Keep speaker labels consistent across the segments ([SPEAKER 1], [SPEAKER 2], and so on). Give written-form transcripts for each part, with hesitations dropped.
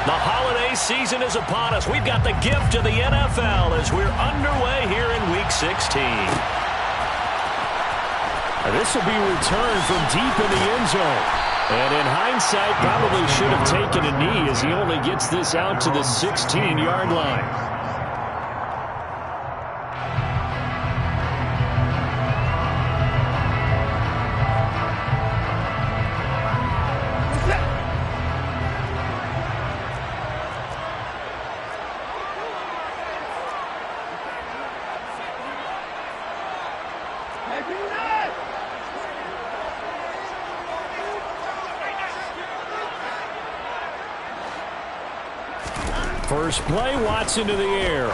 [SPEAKER 1] The holiday season is upon us. We've got the gift of the NFL as we're underway here in Week 16.
[SPEAKER 2] This will be returned from deep in the end zone. And in hindsight, probably should have taken a knee as he only gets this out to the 16-yard line. First play, Watson to the air.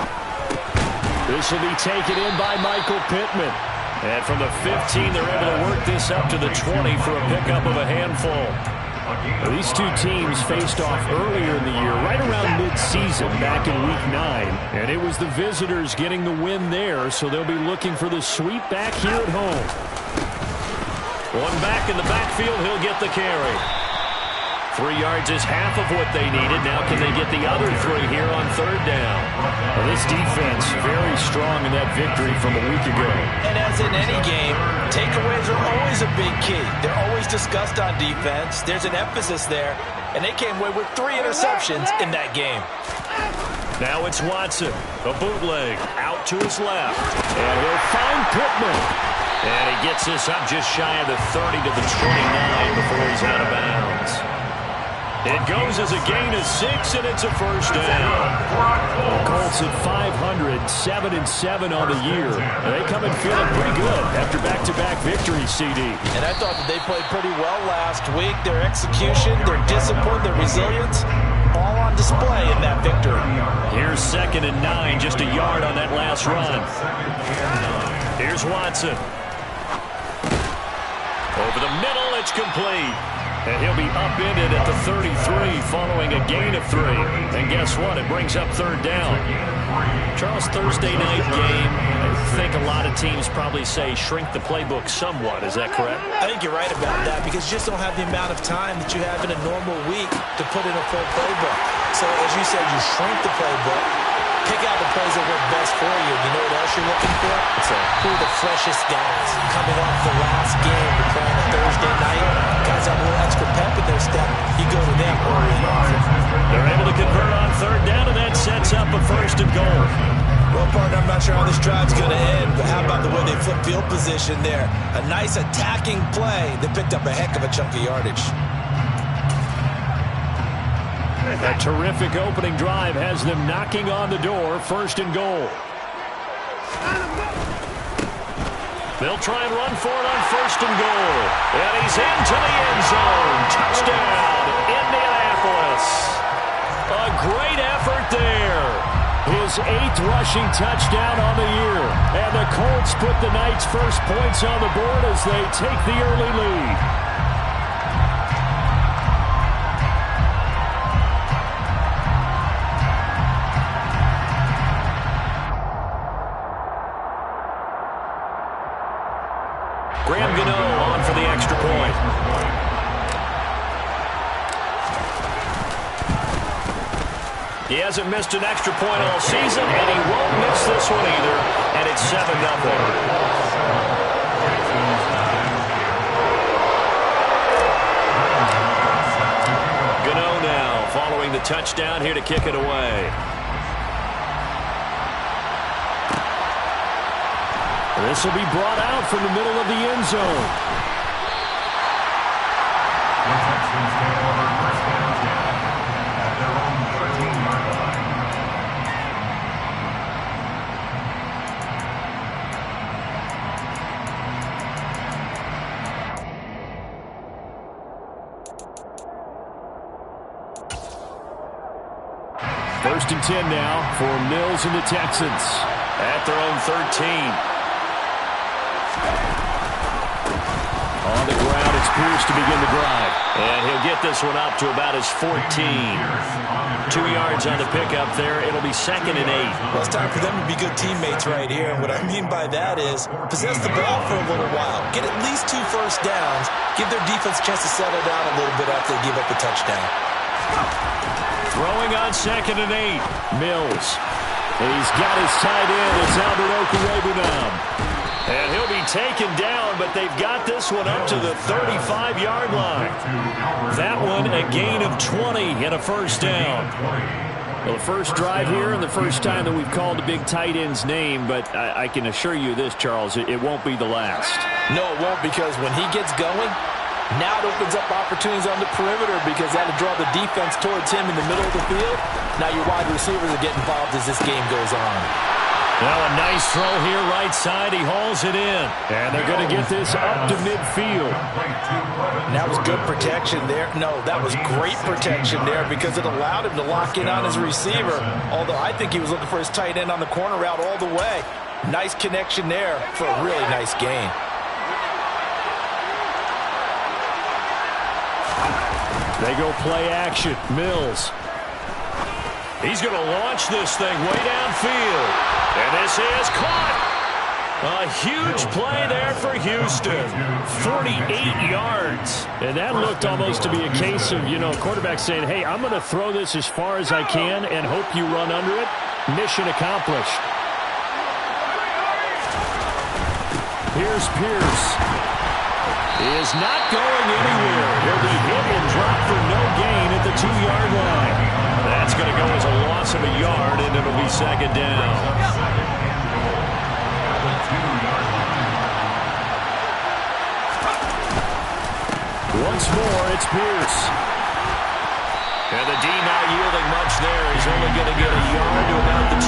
[SPEAKER 2] This will be taken in by Michael Pittman. And from the 15, they're able to work this up to the 20 for a pickup of a handful. These two teams faced off earlier in the year, right around mid-season, back in Week 9. And it was the visitors getting the win there, so they'll be looking for the sweep back here at home.
[SPEAKER 1] One back in the backfield, he'll get the carry. 3 yards is half of what they needed. Now can they get the other 3 here on third down?
[SPEAKER 2] Well, this defense very strong in that victory from a week ago.
[SPEAKER 3] And as in any game, takeaways are always a big key. They're always discussed on defense. There's an emphasis there, and they came away with 3 interceptions in that game.
[SPEAKER 1] Now it's Watson, a bootleg, out to his left. And he'll find Pittman. And he gets this up just shy of the 30 to the 29 before he's out of bounds. It goes as a gain of 6, and it's a first down.
[SPEAKER 2] The Colts at 500, 7-7 on the year. They come in feeling pretty good after back-to-back victories, CD.
[SPEAKER 3] And I thought that they played pretty well last week. Their execution, their discipline, their resilience, all on display in that victory.
[SPEAKER 1] Here's 2nd and 9, just a yard on that last run. Here's Watson. Over the middle, it's complete. And he'll be upended at the 33 following a gain of 3. And guess what? It brings up third down. Charles, Thursday night game, I think a lot of teams probably say shrink the playbook somewhat. Is that correct?
[SPEAKER 3] I think you're right about that because you just don't have the amount of time that you have in a normal week to put in a full playbook. So as you said, you shrink the playbook, pick out the plays that work best for you. You know what else you're looking for? So who are the freshest guys coming off the last game to play on a Thursday night? Guys have a little extra pep in their step. You go to them early on.
[SPEAKER 1] They're able to convert on third down, and that sets up a 1st and goal.
[SPEAKER 3] Well, partner, I'm not sure how this drive's going to end, but how about the way they flip field position there? A nice attacking play. They picked up a heck of a chunk of yardage.
[SPEAKER 2] A terrific opening drive has them knocking on the door. 1st and goal.
[SPEAKER 1] They'll try and run for it on 1st and goal. And he's into the end zone. Touchdown, Indianapolis. A great effort there.
[SPEAKER 2] His 8th rushing touchdown on the year. And the Colts put the night's first points on the board as they take the early lead.
[SPEAKER 1] On for the extra point. He hasn't missed an extra point all season, and he won't miss this one either, and it's 7-0. Gano now following the touchdown here to kick it away.
[SPEAKER 2] This will be brought out from the middle of the end zone.
[SPEAKER 4] The Texans take over first down at their own 13-yard line.
[SPEAKER 2] First and 10 now for Mills and the Texans.
[SPEAKER 1] At their own 13.
[SPEAKER 2] On the ground, it's Pierce to begin the drive.
[SPEAKER 1] And he'll get this one up to about his 14. 2 yards on the pickup there. It'll be 2nd and 8.
[SPEAKER 3] Well, it's time for them to be good teammates right here. And what I mean by that is possess the ball for a little while. Get at least 2 first downs. Give their defense a chance to settle down a little bit after they give up a touchdown.
[SPEAKER 2] Throwing on 2nd and 8. Mills. He's got his tight end. It's Albert Okwuegbunam now. And he'll be taken down, but they've got this one up to the 35-yard line. That one a gain of 20 and a first down. Well, the first drive here and the first time that we've called a big tight end's name, but I can assure you this, Charles, it won't be the last.
[SPEAKER 3] No, it won't, because when he gets going, now it opens up opportunities on the perimeter because that'll draw the defense towards him in the middle of the field. Now your wide receivers will get involved as this game goes on.
[SPEAKER 2] Now a nice throw here right side. He hauls it in. And they're going to get this up to midfield.
[SPEAKER 3] And that was good protection there. No, that was great protection there because it allowed him to lock in on his receiver. Although I think he was looking for his tight end on the corner route all the way. Nice connection there for a really nice gain.
[SPEAKER 2] They go play action. Mills. He's going to launch this thing way downfield. And this is caught. A huge play there for Houston. 48 yards. And that looked almost to be a case of, quarterback saying, hey, I'm going to throw this as far as I can and hope you run under it. Mission accomplished. Here's Pierce. He is not going anywhere. He'll be hit and dropped for no gain at the 2-yard line. That's going to go as a loss of a yard, and it'll be second down. Once more, it's Pierce. And the D not yielding much there. He's only going to get a yard to about the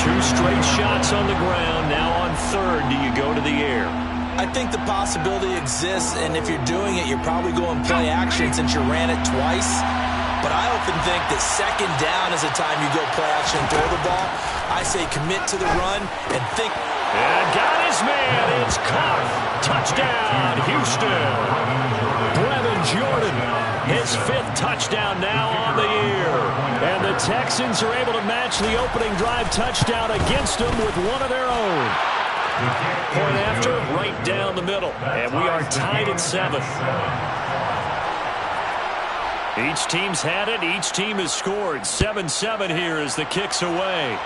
[SPEAKER 2] 2. 2 straight shots on the ground. Now on 3rd, do you go to the air?
[SPEAKER 3] I think the possibility exists, and if you're doing it, you're probably going play action since you ran it twice. But I often think that second down is the time you go play action and throw the ball. I say commit to the run and think.
[SPEAKER 2] And got his man. It's caught. Touchdown, Houston. Brevin Jordan, his 5th touchdown now on the year. And the Texans are able to match the opening drive touchdown against them with one of their own. Point after, right down the middle. And we are tied at 7. Each team's had it. Each team has scored. 7-7 here as the kick's away.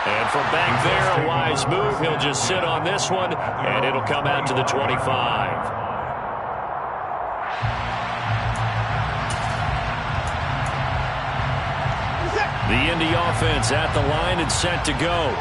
[SPEAKER 2] And from back there, a wise move. He'll just sit on this one, and it'll come out to the 25. The Indy offense at the line and set to go.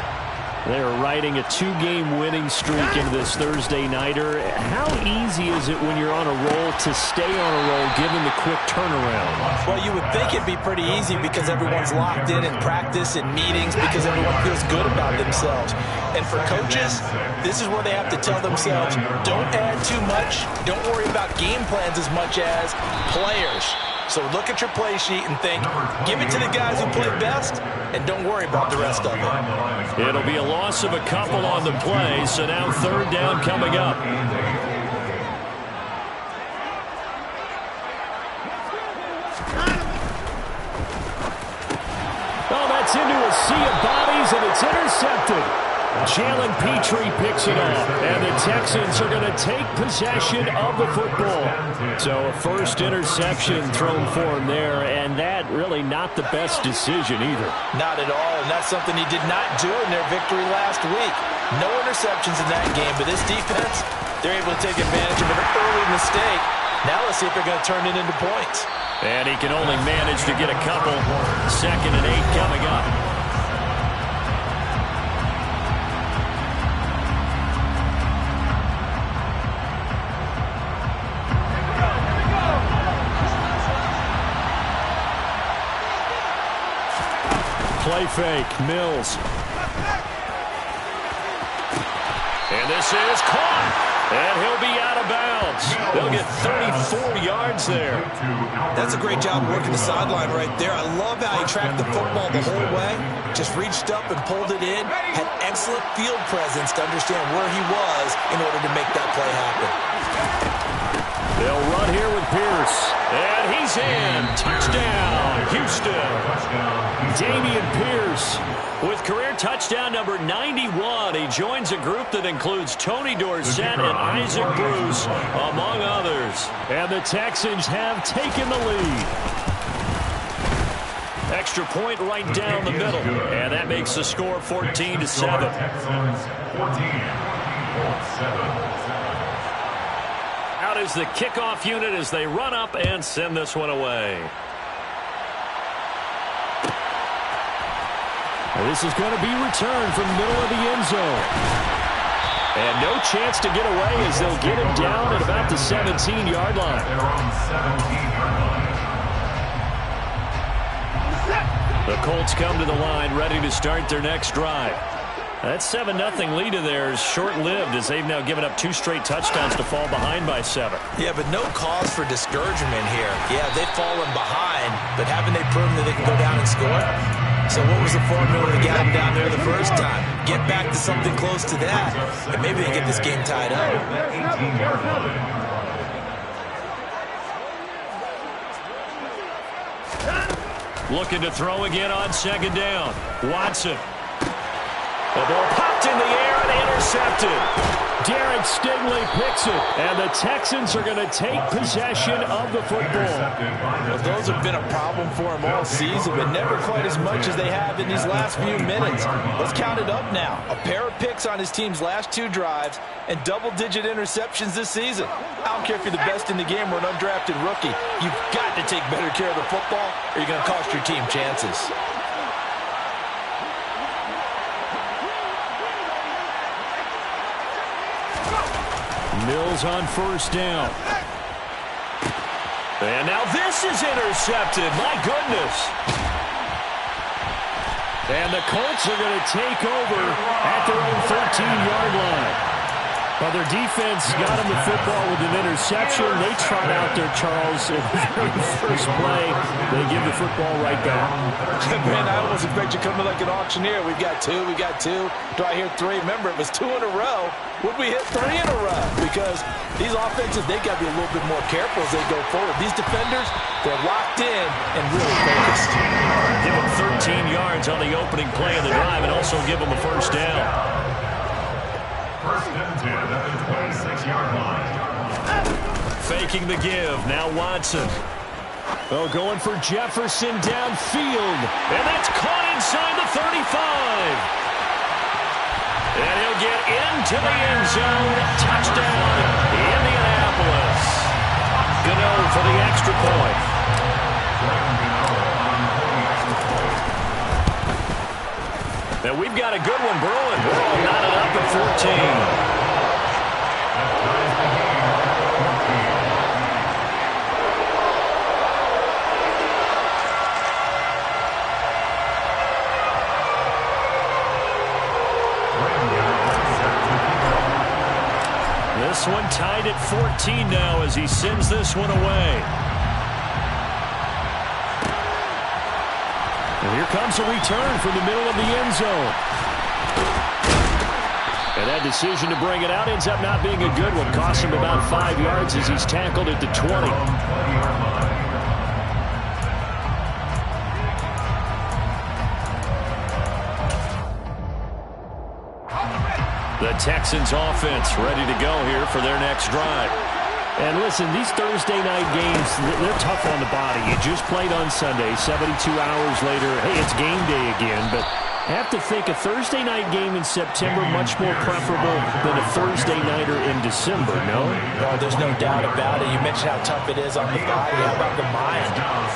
[SPEAKER 2] They are riding a 2-game winning streak into this Thursday nighter. How easy is it when you're on a roll to stay on a roll given the quick turnaround?
[SPEAKER 3] Well, you would think it'd be pretty easy because everyone's locked in practice and meetings because everyone feels good about themselves. And for coaches, this is where they have to tell themselves, don't add too much. Don't worry about game plans as much as players. So look at your play sheet and think, give it to the guys who play best, and don't worry about the rest of it.
[SPEAKER 2] It'll be a loss of a couple on the play, so now 3rd down coming up. Oh, that's into a sea of bodies, and it's intercepted. Jalen Petrie picks it off, and the Texans are going to take possession of the football. So a first interception thrown for him there, and that really not the best decision either.
[SPEAKER 3] Not at all, and that's something he did not do in their victory last week. No interceptions in that game, but this defense, they're able to take advantage of an early mistake. Now let's see if they're going to turn it into points.
[SPEAKER 2] And he can only manage to get a couple. 2nd and 8 coming up. Play fake, Mills. And this is caught. And he'll be out of bounds. They'll get 34 yards there.
[SPEAKER 3] That's a great job working the sideline right there. I love how he tracked the football the whole way. Just reached up and pulled it in. Had excellent field presence to understand where he was in order to make that play happen.
[SPEAKER 2] They'll run here with Pierce. And he's in. Touchdown, Houston. Dameon Pierce with career touchdown number 91. He joins a group that includes Tony Dorsett and Isaac Bruce, among others. And the Texans have taken the lead. Extra point right down the middle. And that makes the score 14-7.
[SPEAKER 4] Texans 14-7.
[SPEAKER 2] Out is the kickoff unit as they run up and send this one away. And this is going to be returned from the middle of the end zone. And no chance to get away as they'll get him down at about the 17-yard line.
[SPEAKER 4] They're on the 17-yard line.
[SPEAKER 2] The Colts come to the line ready to start their next drive. That 7-0 lead of theirs short-lived as they've now given up 2 straight touchdowns to fall behind by 7.
[SPEAKER 3] Yeah, but no cause for discouragement here. Yeah, they've fallen behind, but haven't they proven that they can go down and score? So what was the formula to get them down there the first time? Get back to something close to that, and maybe they get this game tied up.
[SPEAKER 4] 18-yard line.
[SPEAKER 2] Looking to throw again on second down. Watson. The ball popped in the air and intercepted. Derek Stingley picks it, and the Texans are going to take possession of the football.
[SPEAKER 3] Well, those have been a problem for him all season, but never quite as much as they have in these last few minutes. Let's count it up now. A pair of picks on his team's last 2 drives and double-digit interceptions this season. I don't care if you're the best in the game or an undrafted rookie. You've got to take better care of the football or you're going to cost your team chances.
[SPEAKER 2] Mills on first down. And now this is intercepted. My goodness. And the Colts are going to take over at their own 13-yard line. Well, their defense got them the football with an interception. They trot out there, Charles, in the very first play. They give the football right back.
[SPEAKER 3] Man, I almost expect you coming like an auctioneer. We've got 2, we got 2. Do I hear 3? Remember, it was 2 in a row. Would we hit 3 in a row? Because these offenses, they got to be a little bit more careful as they go forward. These defenders, they're locked in and really focused.
[SPEAKER 2] Give them 13 yards on the opening play of the drive and also give them a first down.
[SPEAKER 4] First and 10 at the 26-yard line.
[SPEAKER 2] Faking the give. Now Watson. Oh, going for Jefferson downfield. And that's caught inside the 35. And he'll get into the end zone. Touchdown, Indianapolis. Gano for the extra point. Now we've got a good one brewing. We're all knotted up at 14. This one tied at 14 now as he sends this one away. And here comes a return from the middle of the end zone. And that decision to bring it out ends up not being a good one. Cost him about 5 yards as he's tackled at the 20. The Texans offense ready to go here for their next drive. And listen, these Thursday night games, they're tough on the body. You just played on Sunday, 72 hours later, hey, it's game day again. But I have to think a Thursday night game in September much more preferable than a Thursday nighter in December, no?
[SPEAKER 3] Well, there's no doubt about it. You mentioned how tough it is on the body. How about the mind?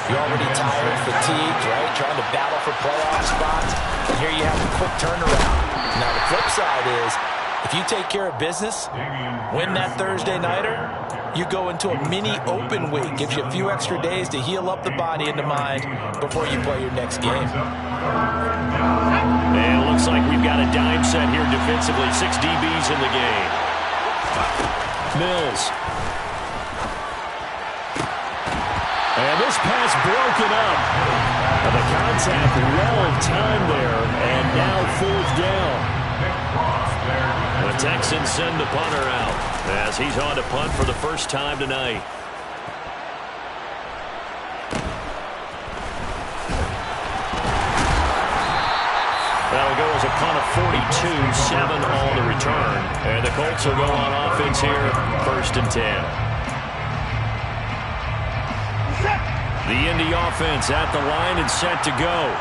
[SPEAKER 3] You're already tired, fatigued, right? Trying to battle for playoff spots. And here you have a quick turnaround. Now, the flip side is, if you take care of business, win that Thursday nighter, you go into a mini open week. Gives you a few extra days to heal up the body and the mind before you play your next game.
[SPEAKER 2] And it looks like we've got a dime set here defensively. 6 DBs in the game. Mills. And this pass broken up. And the contact well timed there. And now 4th down. The Texans send the punter out as he's on to punt for the first time tonight. It'll go as a punt of 42, 7 on the return. And the Colts will go on offense here, 1st and 10. The Indy offense at the line and set to go.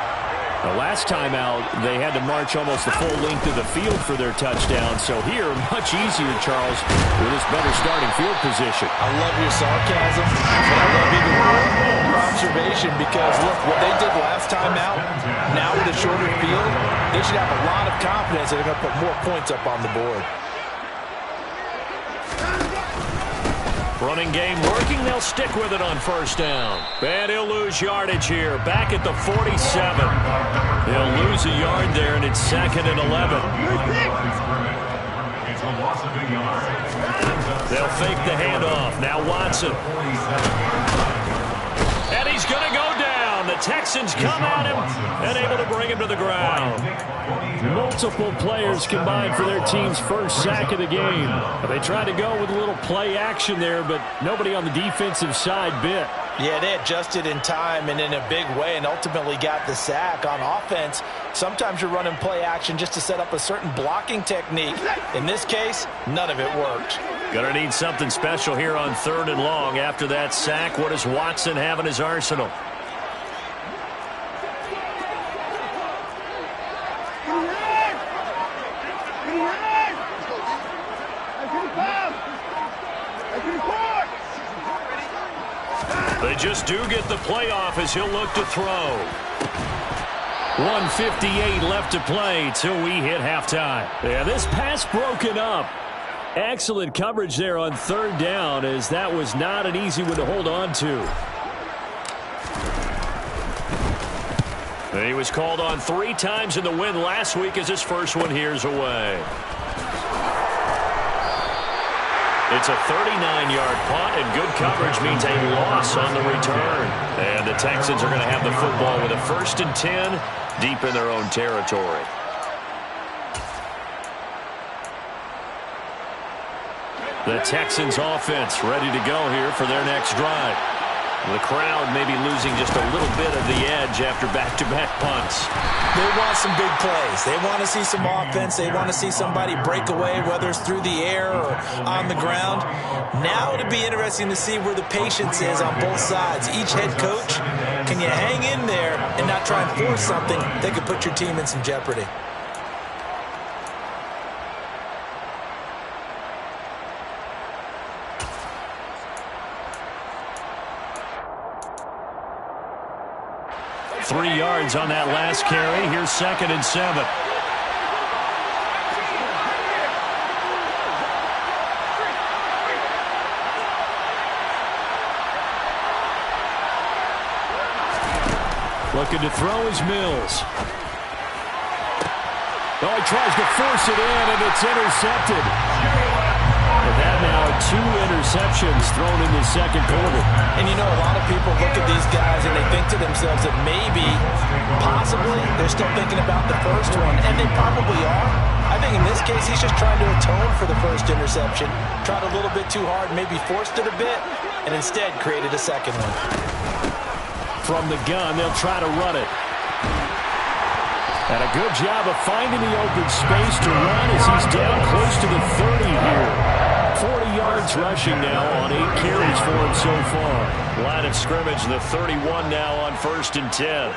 [SPEAKER 2] The last time out, they had to march almost the full length of the field for their touchdown. So here, much easier, Charles, with this better starting field position.
[SPEAKER 3] I love your sarcasm, but I love even more your observation because, look, what they did last time out, now with a shorter field, they should have a lot of confidence that they're going to put more points up on the board.
[SPEAKER 2] Running game working. They'll stick with it on 1st down. And he'll lose yardage here. Back at the 47. They'll lose a yard there, and it's 2nd and 11. They'll fake the handoff. Now Watson. And he's going to go down. The Texans come at him and able to bring him to the ground. Multiple players combined for their team's first sack of the game. They tried to go with a little play action there, but nobody on the defensive side bit.
[SPEAKER 3] Yeah, they adjusted in time and in a big way and ultimately got the sack. On offense, sometimes you're running play action just to set up a certain blocking technique. In this case, none of it worked.
[SPEAKER 2] Gonna need something special here on 3rd and long. After that sack, what does Watson have in his arsenal? They just do get the playoff as he'll look to throw. 1:58 left to play till we hit halftime. Yeah, this pass broken up. Excellent coverage there on 3rd down, as that was not an easy one to hold on to. He was called on 3 times in the win last week as his first one here's away. It's a 39-yard punt, and good coverage means a loss on the return. And the Texans are going to have the football with a 1st and 10 deep in their own territory. The Texans offense ready to go here for their next drive. The crowd may be losing just a little bit of the edge after back-to-back punts.
[SPEAKER 3] They want some big plays. They want to see some offense. They want to see somebody break away, whether it's through the air or on the ground. Now it'll be interesting to see where the patience is on both sides. Each head coach, can you hang in there and not try and force something that could put your team in some jeopardy?
[SPEAKER 2] Three yards on that last carry. Here's 2nd and 7. Looking to throw is Mills. Oh, he tries to force it in, and it's intercepted. And that now 2 interceptions thrown in the 2nd quarter.
[SPEAKER 3] And you know, a lot of people look at these guys and they think to themselves that maybe, possibly, they're still thinking about the first one, and they probably are. I think in this case, he's just trying to atone for the first interception. Tried a little bit too hard, maybe forced it a bit, and instead created a 2nd one.
[SPEAKER 2] From the gun, they'll try to run it. And a good job of finding the open space to run as he's down close to the 30 here. 40 yards rushing now on 8 carries for him so far. Line of scrimmage, the 31 now on 1st and 10.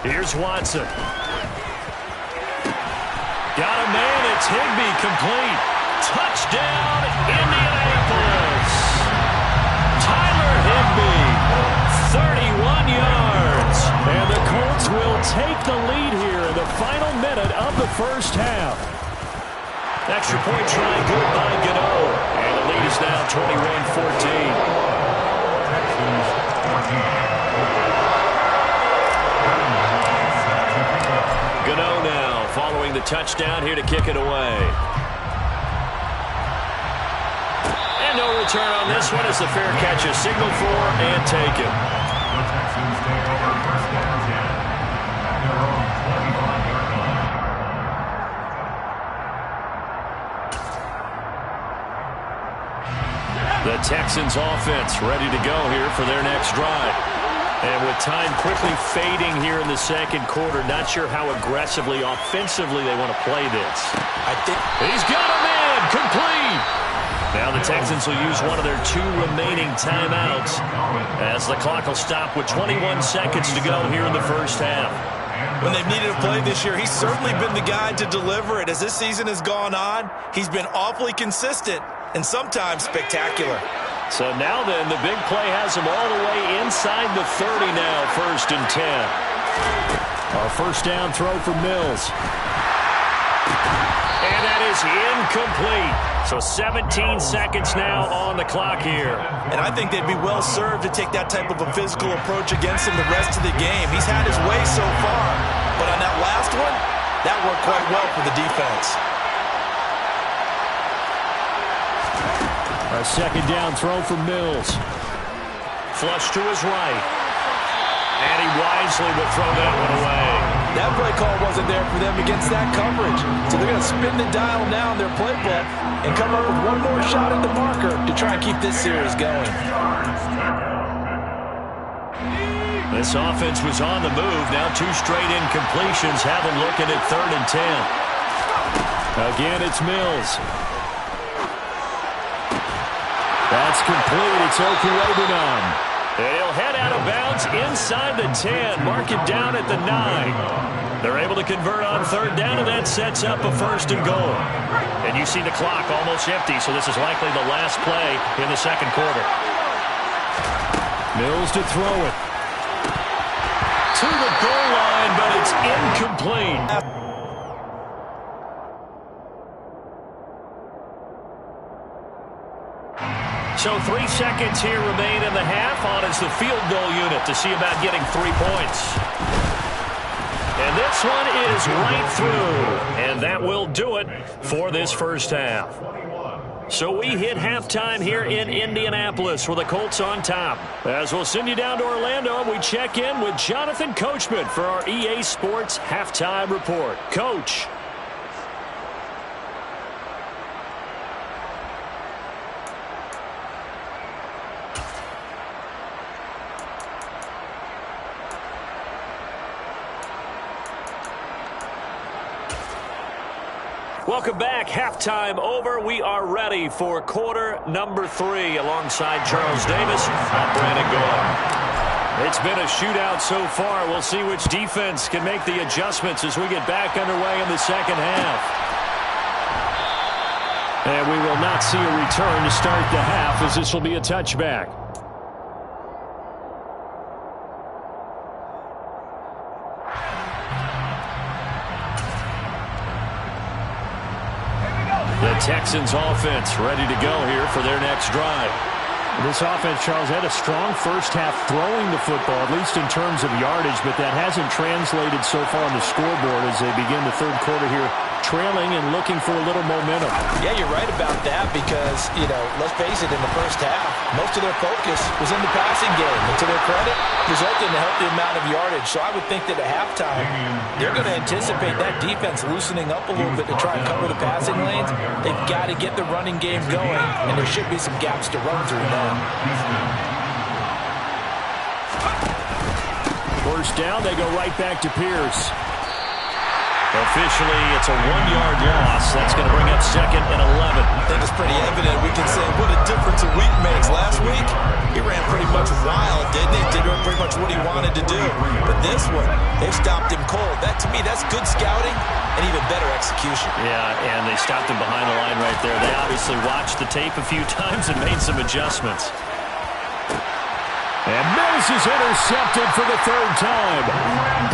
[SPEAKER 2] Here's Watson. Got a man. It's Higbee, complete. Touchdown, Indianapolis. Tyler Higbee, 31 yards. And the Colts will take the lead here in the final minute of the first half. Extra point try good by Gano. And the lead is now 21-14.
[SPEAKER 4] Texans 14.
[SPEAKER 2] Gano now following the touchdown here to kick it away. And no No return on this one as the fair catch is signaled for and taken.
[SPEAKER 4] The Texans take over first down 10 at their own 25-yard line.
[SPEAKER 2] The Texans offense ready to go here for their next drive. And with time quickly fading here in the second quarter, not sure how aggressively, offensively they want to play this.
[SPEAKER 3] I think
[SPEAKER 2] he's got a man complete. Now the Texans will use one of their 2 remaining timeouts as the clock will stop with 21 seconds to go here in the first half.
[SPEAKER 3] when they've needed a play this year, he's certainly been the guy to deliver it. As this season has gone on, he's been awfully consistent and sometimes spectacular.
[SPEAKER 2] So now then, the big play has him all the way inside the 30 now, 1st and 10. Our first down throw for Mills. And that is incomplete. So 17 seconds now on the clock here.
[SPEAKER 3] And I think they'd be well served to take that type of a physical approach against him the rest of the game. He's had his way so far, but on that last one, that worked quite well for the defense.
[SPEAKER 2] A second down throw for Mills. Flush to his right. And he wisely will throw that one away.
[SPEAKER 3] That play call wasn't there for them against that coverage. So they're going to spin the dial now in their playbook and come up with one more shot at the marker to try and keep this series going.
[SPEAKER 2] This offense was on the move. Now 2 straight incompletions have them looking at 3rd and 10. Again, it's Mills. That's complete. It's Okurobunan. And he'll head out of bounds inside the 10. Mark it down at the 9. They're able to convert on 3rd down, and that sets up a 1st and goal. And you see the clock almost empty, so this is likely the last play in the second quarter. Mills to throw it. To the goal line, but it's incomplete. So 3 seconds here remain in the half on as the field goal unit to see about getting 3 points. And this one is right through. And that will do it for this first half. So we hit halftime here in Indianapolis with the Colts on top. As we'll send you down to Orlando, we check in with Jonathan Coachman for our EA Sports Halftime Report. Coach. Welcome back. Halftime over. We are ready for quarter number 3 alongside Charles Davis. I'm Brandon Gore. It's been a shootout so far. We'll see which defense can make the adjustments as we get back underway in the second half. And we will not see a return to start the half as this will be a touchback. The Texans offense ready to go here for their next drive. This offense, Charles, had a strong first half throwing the football, at least in terms of yardage, but that hasn't translated so far on the scoreboard as they begin the third quarter here, trailing and looking for a little momentum.
[SPEAKER 3] Yeah, you're right about that because, let's face it, in the first half, most of their focus was in the passing game. And to their credit, resulted in a healthy amount of yardage. So I would think that at halftime, they're going to anticipate that defense loosening up a little bit to try and cover the passing lanes. They've got to get the running game going, and there should be some gaps to run through now.
[SPEAKER 2] First down, they go right back to Pierce. Officially, it's a 1-yard loss. That's going to bring up 2nd and 11.
[SPEAKER 3] I think it's pretty evident. We can say what a difference a week makes. Last week, he ran pretty much wild, didn't he? Did pretty much what he wanted to do. But this one, they've stopped him cold. That, to me, that's good scouting and even better execution.
[SPEAKER 2] Yeah, and they stopped him behind the line right there. They obviously watched the tape a few times and made some adjustments. And Mills is intercepted for the 3rd time.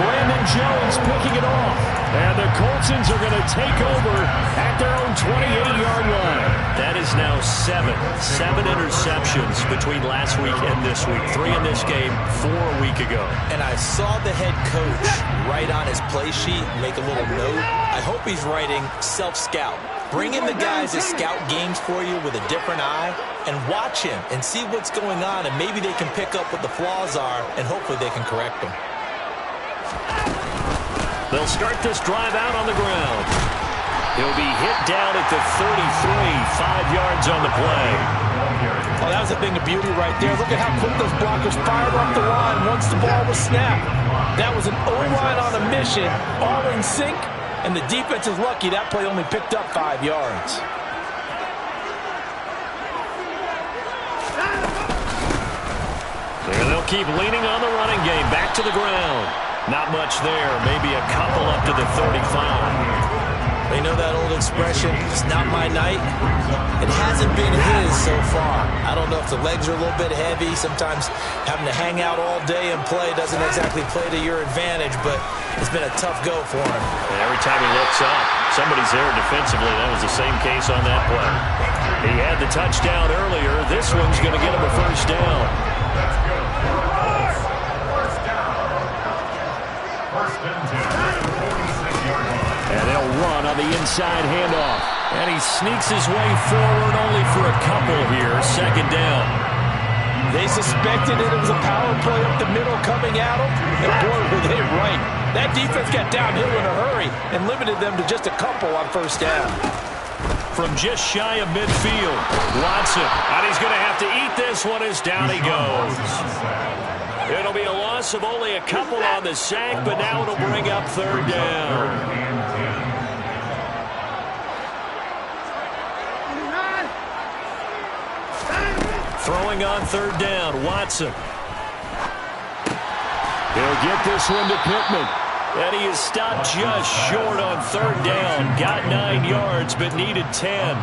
[SPEAKER 2] Brandon Jones picking it off. And the Coltsons are going to take over at their own 28-yard line.
[SPEAKER 1] That is now seven interceptions between last week and this week. 3 in this game, 4 a week ago.
[SPEAKER 3] And I saw the head coach write on his play sheet, make a little note. I hope he's writing self-scout. Bring in the guys that scout games for you with a different eye and watch him and see what's going on, and maybe they can pick up what the flaws are, and hopefully they can correct them.
[SPEAKER 1] They'll start this drive out on the ground. He'll be hit down at the 33, 5 yards on the play.
[SPEAKER 3] Oh, that was a thing of beauty right there. Look at how quick those blockers fired up the line once the ball was snapped. That was an O-line on a mission, all in sync, and the defense is lucky that play only picked up 5 yards.
[SPEAKER 1] There they'll keep leaning on the running game. Back to the ground. Not much there. Maybe a couple up to the 35.
[SPEAKER 3] You know that old expression, it's not my night? It hasn't been his so far. I don't know if the legs are a little bit heavy. Sometimes having to hang out all day and play doesn't exactly play to your advantage, but it's been a tough go for him.
[SPEAKER 1] And every time he looks up, somebody's there defensively. That was the same case on that play. He had the touchdown earlier. This one's going to get him a first down.
[SPEAKER 2] And they'll run on the inside handoff. And he sneaks his way forward only for a couple here. Second down.
[SPEAKER 3] They suspected it was a power play up the middle coming at them. And boy, were they right. That defense got downhill in a hurry and limited them to just a couple on first down.
[SPEAKER 1] From just shy of midfield, Watson. And he's going to have to eat this one as down he goes. It'll be a loss of only a couple on the sack, but now it'll bring up third down. Throwing on third down, Watson.
[SPEAKER 2] He'll get this one to Pittman.
[SPEAKER 1] And he is stopped just short on third down. Got 9 yards, but needed 10.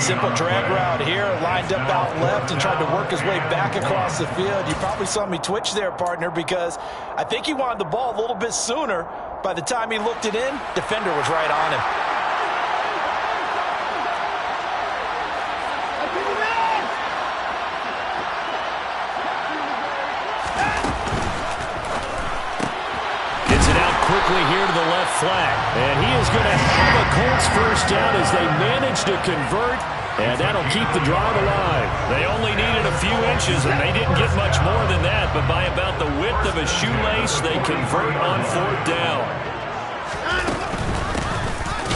[SPEAKER 3] Simple drag route here, lined up out left and tried to work his way back across the field. You probably saw me twitch there, partner, because I think he wanted the ball a little bit sooner. By the time he looked it in, defender was right on him.
[SPEAKER 1] Quickly here to the left flat. And he is going to have a Colts first down as they manage to convert. And that'll keep the drive alive. They only needed a few inches, and they didn't get much more than that. But by about the width of a shoelace, they convert on fourth down.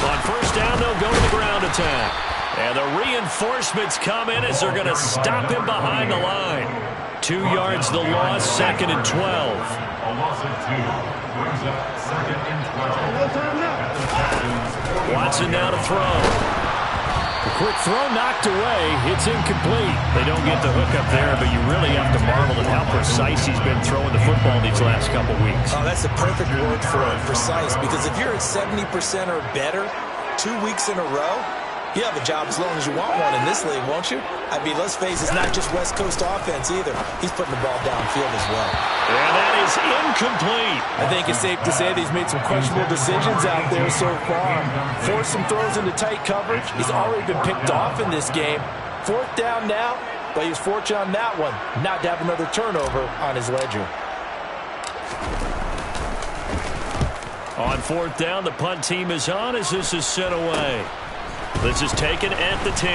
[SPEAKER 1] On first down, they'll go to the ground attack. And the reinforcements come in as they're going to stop him behind the line. 2 yards the loss, 2nd and 12.
[SPEAKER 4] A loss of 2 brings up 2nd and 12.
[SPEAKER 1] Watson now to throw.
[SPEAKER 2] A quick throw knocked away. It's incomplete.
[SPEAKER 1] They don't get the hook up there, but you really have to marvel at how precise he's been throwing the football these last couple weeks.
[SPEAKER 3] Oh, that's the perfect word for it, precise, because if you're at 70% or better 2 weeks in a row, you have a job as long as you want one in this league, won't you? I mean, let's face it, it's not just West Coast offense either. He's putting the ball downfield as well.
[SPEAKER 1] And that is incomplete.
[SPEAKER 3] I think it's safe to say that he's made some questionable decisions out there so far. Forced some throws into tight coverage. He's already been picked off in this game. Fourth down now, but he was fortunate on that one not to have another turnover on his ledger.
[SPEAKER 1] On fourth down, the punt team is on as this is sent away. This is taken at the 10.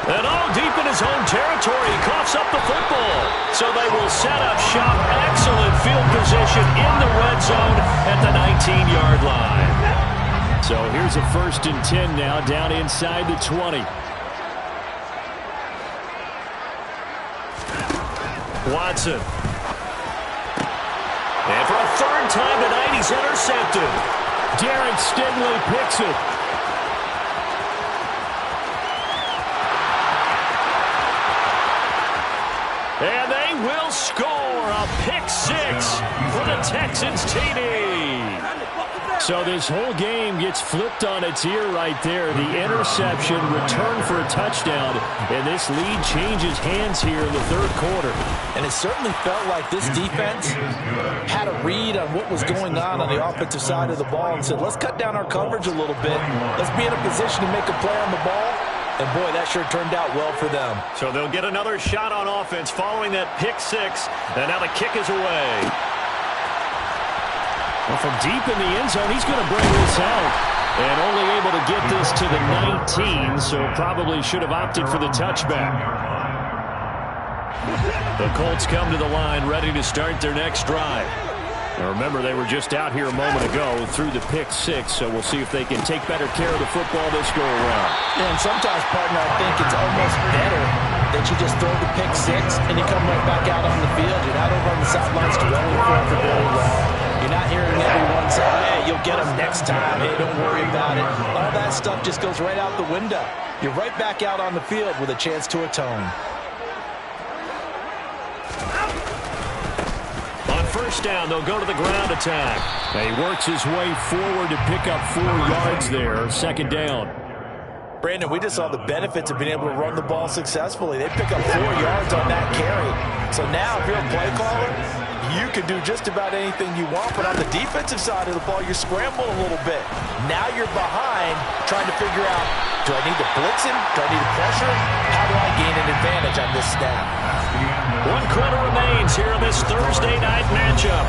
[SPEAKER 1] And all deep in his own territory, he coughs up the football. So they will set up shop. Excellent field position in the red zone at the 19-yard line.
[SPEAKER 2] So here's a 1st and 10 now, down inside the 20.
[SPEAKER 1] Watson. And for a 3rd time tonight, he's intercepted.
[SPEAKER 2] Derek Stingley picks it.
[SPEAKER 1] And they will score a pick 6 for the Texans TD.
[SPEAKER 2] So this whole game gets flipped on its ear right there. The interception, return for a touchdown, and this lead changes hands here in the third quarter.
[SPEAKER 3] And it certainly felt like this defense had a read on what was going on the offensive side of the ball and said, let's cut down our coverage a little bit. Let's be in a position to make a play on the ball. And, boy, that sure turned out well for them.
[SPEAKER 1] So they'll get another shot on offense following that pick six. And now the kick is away.
[SPEAKER 2] Well, from deep in the end zone, he's going to bring this out. And only able to get this to the 19, so probably should have opted for the touchback. The Colts come to the line ready to start their next drive. Now remember, they were just out here a moment ago through the pick six, so we'll see if they can take better care of the football this go-around.
[SPEAKER 3] Yeah, and sometimes, partner, I think it's almost better that you just throw the pick six and you come right back out on the field. You're not over on the sidelines dwelling for it for very long. You're not hearing everyone say, hey, you'll get them next time. Hey, don't worry about it. All that stuff just goes right out the window. You're right back out on the field with a chance to atone.
[SPEAKER 1] First down, they'll go to the ground attack.
[SPEAKER 2] He works his way forward to pick up 4 yards there. Second down.
[SPEAKER 3] Brandon, we just saw the benefits of being able to run the ball successfully. They pick up 4 yards on that carry. So now, if you're a play caller, you can do just about anything you want. But on the defensive side of the ball, you're scrambling a little bit. Now you're behind, trying to figure out, do I need to blitz him? Do I need to pressure him? How do I gain an advantage on this snap?
[SPEAKER 1] 1 quarter remains here in this Thursday night matchup.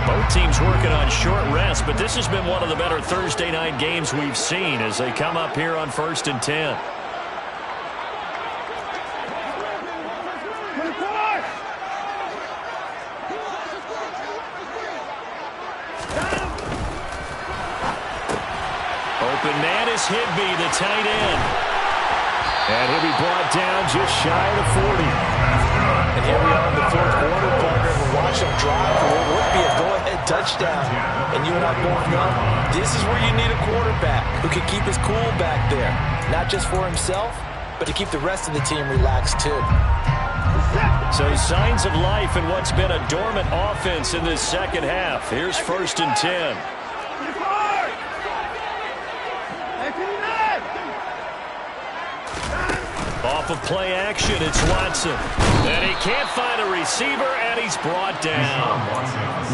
[SPEAKER 1] Both teams working on short rest, but this has been one of the better Thursday night games we've seen as they come up here on 1st and 10. Open man is Higbee, the tight end. And he'll be brought down just shy of the 40.
[SPEAKER 3] And here we are in the fourth quarter, partner. We're watching them drive for what would be a go-ahead touchdown. And you and I both know this is where you need a quarterback who can keep his cool back there. Not just for himself, but to keep the rest of the team relaxed too.
[SPEAKER 1] So signs of life in what's been a dormant offense in this second half. Here's 1st and 10. Off of play action, it's Watson. And he can't find a receiver, and he's brought down.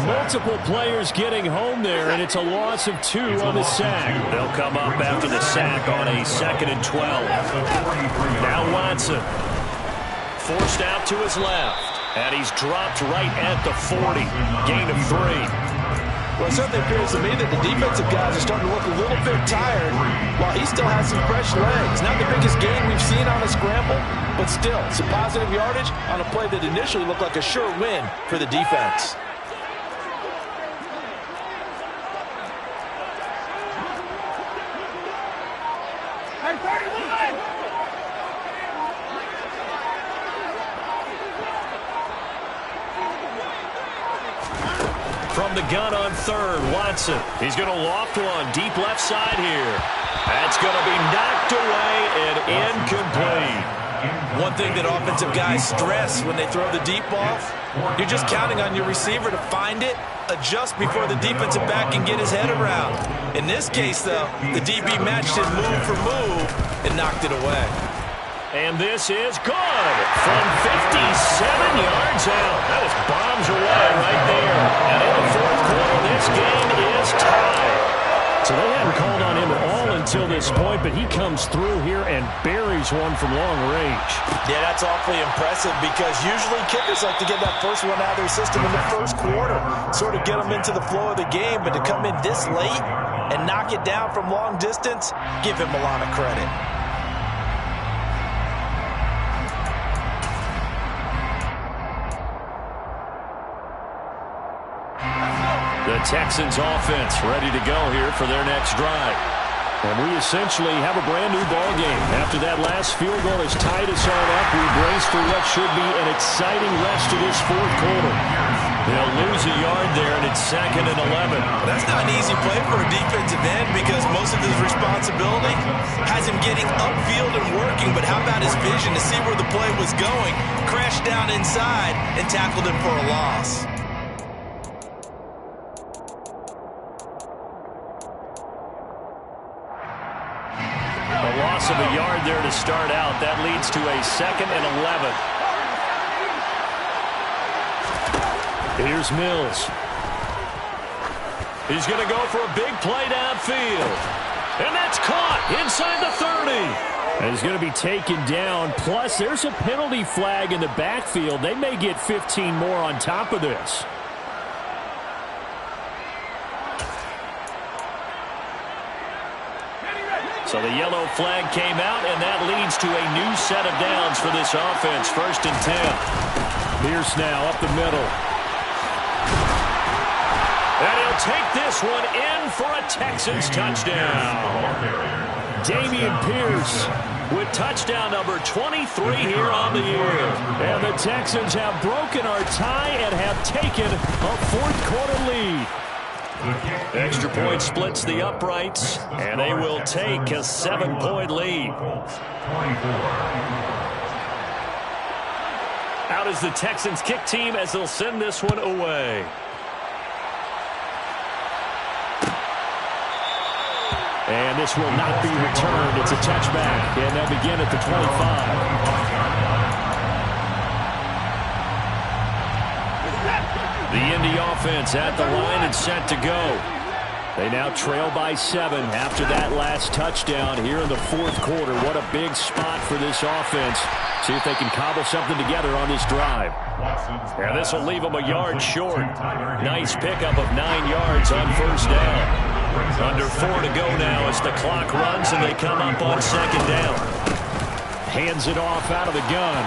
[SPEAKER 2] Multiple players getting home there, and it's a loss of 2 on the sack.
[SPEAKER 1] They'll come up after the sack on a 2nd and 12. Now Watson. Forced out to his left. And he's dropped right at the 40. Gain of 3.
[SPEAKER 3] Well, it certainly appears to me that the defensive guys are starting to look a little bit tired while he still has some fresh legs. Not the biggest gain we've seen on a scramble, but still some positive yardage on a play that initially looked like a sure win for the defense.
[SPEAKER 1] From the gun on 3rd, Watson. He's going to loft one deep left side here. That's going to be knocked away and incomplete.
[SPEAKER 3] One thing that offensive guys stress when they throw the deep ball, you're just counting on your receiver to find it, adjust before the defensive back can get his head around. In this case, though, the DB matched him move for move and knocked it away.
[SPEAKER 1] And this is good from 57 yards out. That is bombs away right there. And in the fourth quarter, this game is tied.
[SPEAKER 2] So they hadn't called on him at all until this point, but he comes through here and buries one from long range.
[SPEAKER 3] Yeah, that's awfully impressive because usually kickers like to get that first one out of their system in the first quarter, sort of get them into the flow of the game, but to come in this late and knock it down from long distance, give him a lot of credit.
[SPEAKER 1] The Texans offense ready to go here for their next drive.
[SPEAKER 2] And we essentially have a brand-new ball game. After that last field goal has tied us all up, we brace for what should be an exciting rest of this fourth quarter.
[SPEAKER 1] They'll lose a yard there, and it's 2nd and 11.
[SPEAKER 3] That's not an easy play for a defensive end because most of his responsibility has him getting upfield and working. But how about his vision to see where the play was going, crashed down inside, and tackled him for a loss?
[SPEAKER 1] A loss of a yard there to start out. That leads to a 2nd and 11.
[SPEAKER 2] Here's Mills.
[SPEAKER 1] He's going to go for a big play downfield. And that's caught inside the 30.
[SPEAKER 2] And he's going to be taken down. Plus, there's a penalty flag in the backfield. They may get 15 more on top of this.
[SPEAKER 1] So the yellow flag came out, and that leads to a new set of downs for this offense. 1st and 10.
[SPEAKER 2] Pierce now up the middle.
[SPEAKER 1] And he'll take this one in for a Texans touchdown.
[SPEAKER 2] Damian Pierce
[SPEAKER 1] with touchdown number 23 here on the year.
[SPEAKER 2] And the Texans have broken our tie and have taken a fourth-quarter lead.
[SPEAKER 1] Extra point splits the uprights, and they will take a 7-point lead. Out is the Texans kick team as they'll send this one away.
[SPEAKER 2] And this will not be returned. It's a touchback, and they'll begin at the 25.
[SPEAKER 1] The Indy offense at the line and set to go.
[SPEAKER 2] They now trail by 7 after that last touchdown here in the fourth quarter. What a big spot for this offense. See if they can cobble something together on this drive.
[SPEAKER 1] And this will leave them a yard short. Nice pickup of 9 yards on 1st down. Under 4 to go now as the clock runs and they come up on 2nd down.
[SPEAKER 2] Hands it off out of the gun.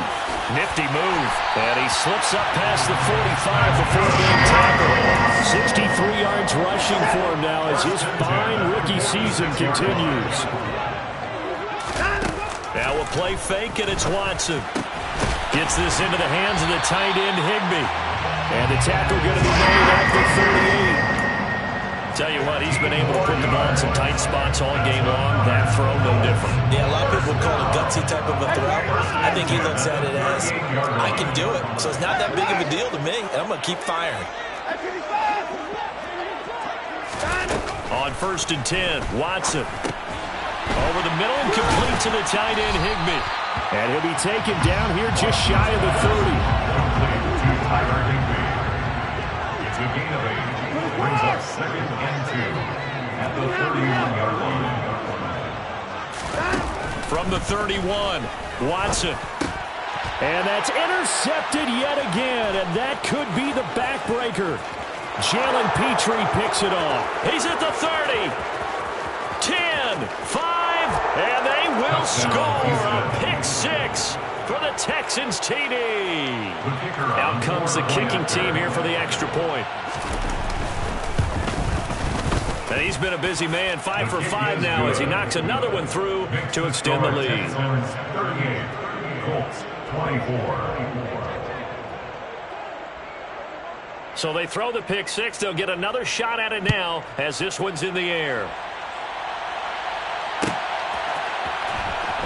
[SPEAKER 1] Nifty move. And he slips up past the 45 before being tackled.
[SPEAKER 2] 63 yards rushing for him now as his fine rookie season continues.
[SPEAKER 1] Now a play fake, and it's Watson. Gets this into the hands of the tight end, Higbee.
[SPEAKER 2] And the tackle going to be made at the 38.
[SPEAKER 1] Tell you what, he's been able to put the ball in some tight spots all game long. That throw, no different.
[SPEAKER 3] Yeah, a lot of people call it a gutsy type of a throw. I think he looks at it as, I can do it. So it's not that big of a deal to me, and I'm going to keep firing.
[SPEAKER 1] On 1st and 10, Watson. Over the middle and complete to the tight end, Higbee.
[SPEAKER 2] And he'll be taken down here just shy of the 30.
[SPEAKER 4] It's a gain of 8. Brings up 2nd and 2 at the 31-yard line.
[SPEAKER 1] From the 31, Watson.
[SPEAKER 2] And that's intercepted yet again, and that could be the backbreaker. Jalen Petrie picks it off.
[SPEAKER 1] He's at the 30. 10, 5, and they will score a pick 6 for the Texans TD. Out comes the kicking team here for the extra point. And he's been a busy man, 5 for 5 now as he knocks another one through to extend the lead.
[SPEAKER 4] 38, Colts 24.
[SPEAKER 1] So they throw the pick 6. They'll get another shot at it now as this one's in the air.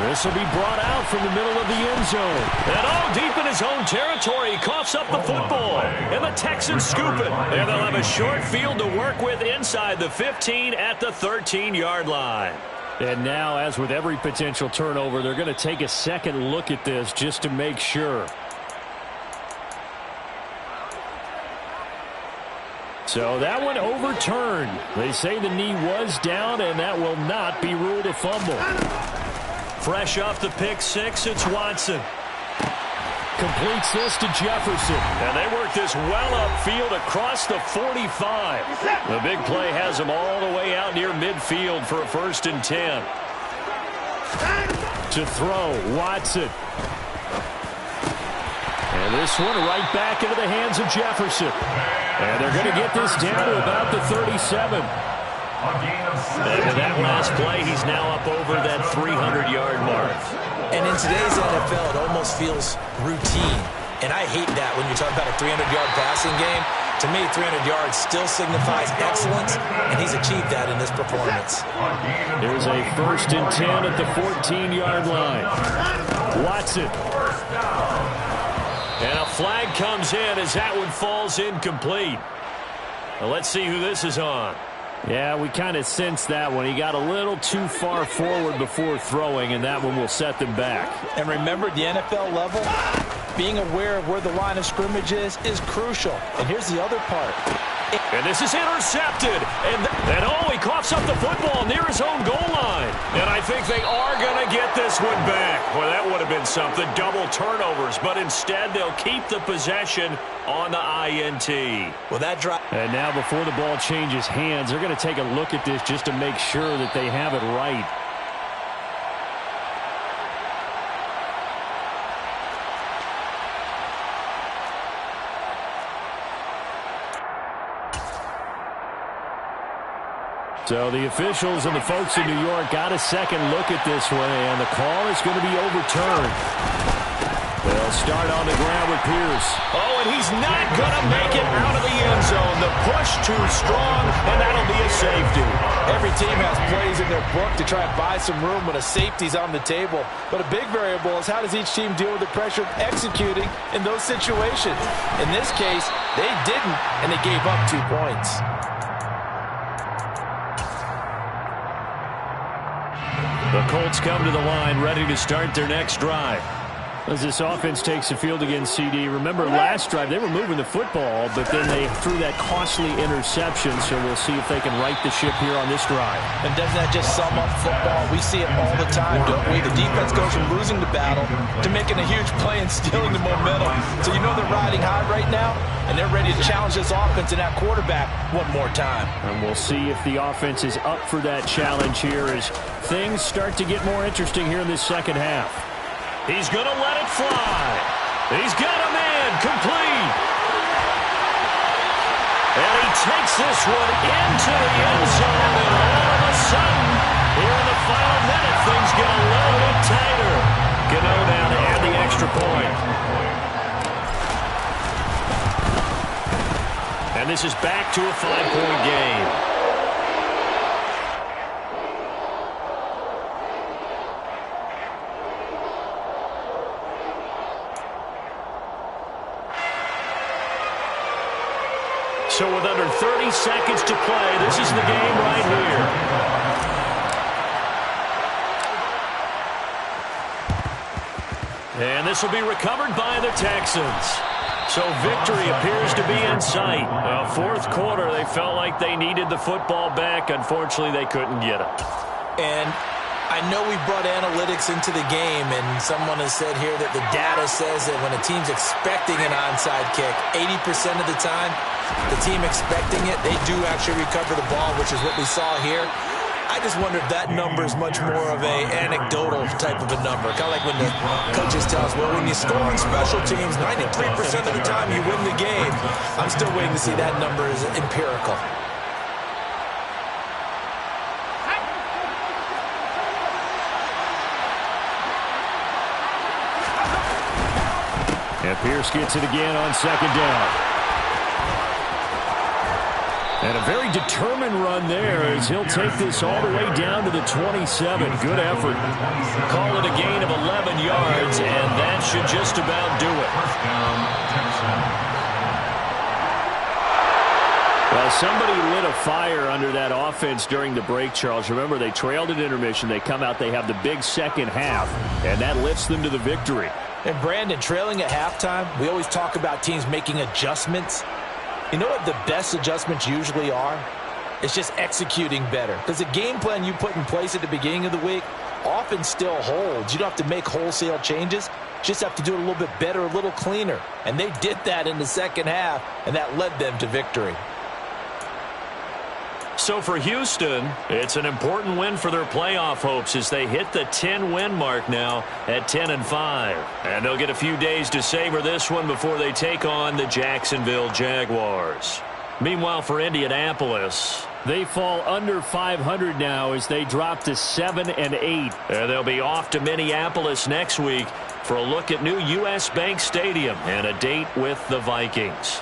[SPEAKER 2] This will be brought out from the middle of the end zone.
[SPEAKER 1] And all deep in his own territory, he coughs up the football. And the Texans scoop it. And they'll have a short field to work with inside the 15 at the 13-yard line.
[SPEAKER 2] And now, as with every potential turnover, they're going to take a second look at this just to make sure. So that one overturned. They say the knee was down, and that will not be ruled a fumble.
[SPEAKER 1] Fresh off the pick 6, it's Watson.
[SPEAKER 2] Completes this to Jefferson.
[SPEAKER 1] And they work this well upfield across the 45. The big play has them all the way out near midfield for a 1st and 10.
[SPEAKER 2] To throw, Watson. And this one right back into the hands of Jefferson. And they're going to get this down to about the 37.
[SPEAKER 4] A gain of 17
[SPEAKER 1] And with that last
[SPEAKER 4] yards.
[SPEAKER 1] play, he's now up over that 300-yard mark.
[SPEAKER 3] And in today's NFL, it almost feels routine. And I hate that when you're talking about a 300-yard passing game. To me, 300 yards still signifies excellence, and he's achieved that in this performance.
[SPEAKER 2] Here's a 1st and 10 at the 14-yard line. Watson.
[SPEAKER 1] And a flag comes in as that one falls incomplete. Well, let's see who this is on.
[SPEAKER 2] Yeah, we kind of sensed that one. He got a little too far forward before throwing, and that one will set them back.
[SPEAKER 3] And remember, the NFL level, being aware of where the line of scrimmage is crucial. And here's the other part.
[SPEAKER 1] And this is intercepted. And oh, he coughs up the football near his own goal line. And I think they are going to get this one back. Well, that would have been something. Double turnovers. But instead, they'll keep the possession on the INT.
[SPEAKER 3] Well, that drive.
[SPEAKER 2] And now before the ball changes hands, they're going to take a look at this just to make sure that they have it right. So the officials and the folks in New York got a second look at this one, and the call is going to be overturned. They'll start on the ground with Pierce.
[SPEAKER 1] Oh, and he's not going to make it out of the end zone. The push too strong, and that'll be a safety.
[SPEAKER 3] Every team has plays in their book to try and buy some room when a safety's on the table. But a big variable is how does each team deal with the pressure of executing in those situations. In this case, they didn't, and they gave up 2 points.
[SPEAKER 2] The Colts come to the line, ready to start their next drive. As this offense takes the field against CD, remember last drive they were moving the football, but then they threw that costly interception, so we'll see if they can right the ship here on this drive.
[SPEAKER 3] And doesn't that just sum up football? We see it all the time, don't we? The defense goes from losing the battle to making a huge play and stealing the momentum. So you know they're riding high right now, and they're ready to challenge this offense and that quarterback one more time.
[SPEAKER 2] And we'll see if the offense is up for that challenge here as things start to get more interesting here in this second half.
[SPEAKER 1] He's going to let it fly. He's got a man complete. And he takes this one into the end zone. And all of a sudden, here in the final minute, things get a little bit tighter. Gano now to add the extra point. And this is back to a 5-point game. So with under 30 seconds to play, this is the game right here. And this will be recovered by the Texans. So victory appears to be in sight. Fourth quarter, they felt like they needed the football back. Unfortunately, they couldn't get it.
[SPEAKER 3] And I know we brought analytics into the game, and someone has said here that the data says that when a team's expecting an onside kick, 80% of the time, the team expecting it, they do actually recover the ball, which is what we saw here. I just wonder if that number is much more of a anecdotal type of a number. Kind of like when the coaches tell us, well, when you score on special teams, 93% of the time you win the game. I'm still waiting to see that number is empirical.
[SPEAKER 2] And Pierce gets it again on second down. And a very determined run there as he'll take this all the way down to the 27. Good effort.
[SPEAKER 1] Call it a gain of 11 yards, and that should just about do it.
[SPEAKER 2] Well, somebody lit a fire under that offense during the break, Charles. Remember, they trailed at intermission. They come out, they have the big second half, and that lifts them to the victory.
[SPEAKER 3] And Brandon, trailing at halftime, we always talk about teams making adjustments. You know what the best adjustments usually are? It's just executing better. Because the game plan you put in place at the beginning of the week often still holds. You don't have to make wholesale changes. You just have to do it a little bit better, a little cleaner. And they did that in the second half, and that led them to victory.
[SPEAKER 1] So for Houston, it's an important win for their playoff hopes as they hit the 10-win mark now at 10-5. And they'll get a few days to savor this one before they take on the Jacksonville Jaguars. Meanwhile, for Indianapolis,
[SPEAKER 2] They fall under 500 now as they drop to 7-8.
[SPEAKER 1] And they'll be off to Minneapolis next week for a look at new U.S. Bank Stadium and a date with the Vikings.